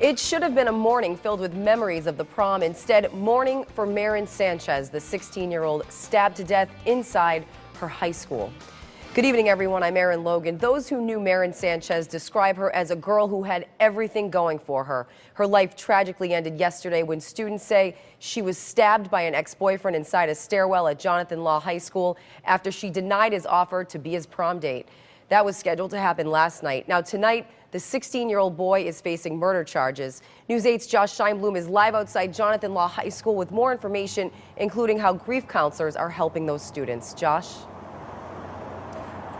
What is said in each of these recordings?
It should have been a morning filled with memories of the prom. Instead, mourning for Marin Sanchez, the 16-year-old stabbed to death inside her high school. Good evening, everyone. I'm Erin Logan. Those who knew Marin Sanchez describe her as a girl who had everything going for her. Her life tragically ended yesterday when students say she was stabbed by an ex-boyfriend inside a stairwell at Jonathan Law High School after she denied his offer to be his prom date. That was scheduled to happen last night. Now tonight, the 16-year-old boy is facing murder charges. News 8's Josh Scheinblum is live outside Jonathan Law High School with more information, including how grief counselors are helping those students. Josh?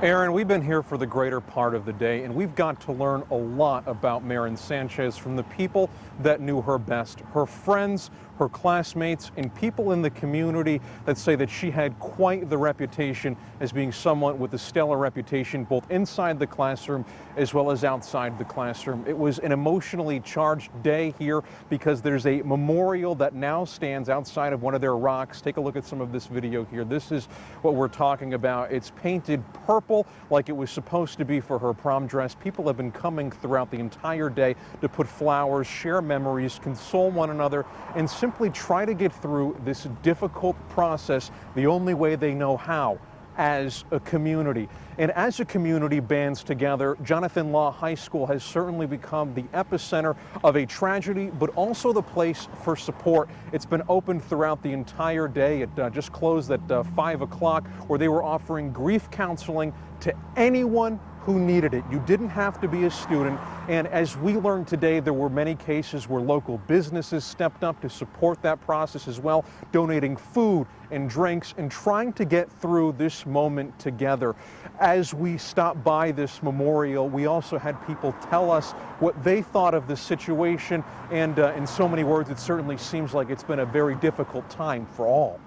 Erin, we've been here for the greater part of the day, and we've got to learn a lot about Marin Sanchez from the people that knew her best, her friends, her classmates, and people in the community that say that she had quite the reputation as being someone with a stellar reputation both inside the classroom as well as outside the classroom. It was an emotionally charged day here because there's a memorial that now stands outside of one of their rocks. Take a look at some of this video here. This is what we're talking about. It's painted purple like it was supposed to be for her prom dress. People have been coming throughout the entire day to put flowers, share memories, console one another, and simply try to get through this difficult process the only way they know how, as a community. And as a community bands together, Jonathan Law High School has certainly become the epicenter of a tragedy, but also the place for support. It's been open throughout the entire day. It just closed at 5 o'clock, where they were offering grief counseling to anyone who needed it. You didn't have to be a student. And as we learned today, there were many cases where local businesses stepped up to support that process as well, donating food and drinks and trying to get through this moment together. As we stopped by this memorial, we also had people tell us what they thought of the situation. And in so many words, it certainly seems like it's been a very difficult time for all.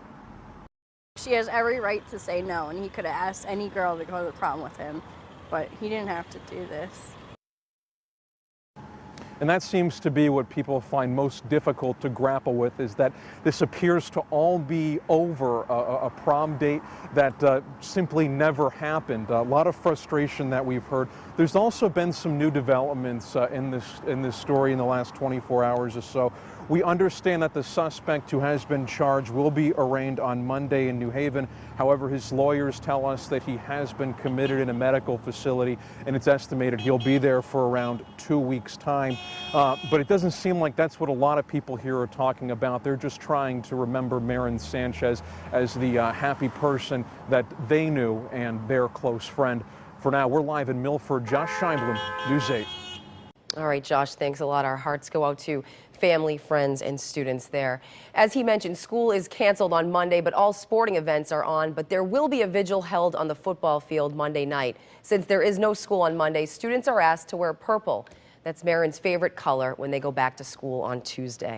She has every right to say no, and he could have asked any girl to go to the prom with him, but he didn't have to do this. And that seems to be what people find most difficult to grapple with, is that this appears to all be over a prom date that simply never happened. A lot of frustration that we've heard. There's also been some new developments in this story in the last 24 hours or so. We understand that the suspect who has been charged will be arraigned on Monday in New Haven. However, his lawyers tell us that he has been committed in a medical facility, and it's estimated he'll be there for around 2 weeks' time. But it doesn't seem like that's what a lot of people here are talking about. They're just trying to remember Marin Sanchez as the happy person that they knew and their close friend. For now, we're live in Milford. Josh Scheinblum, News 8. All right, Josh, thanks a lot. Our hearts go out to family, friends, and students there. As he mentioned, school is canceled on Monday, but all sporting events are on. But there will be a vigil held on the football field Monday night. Since there is no school on Monday, students are asked to wear purple. That's Marin's favorite color when they go back to school on Tuesday.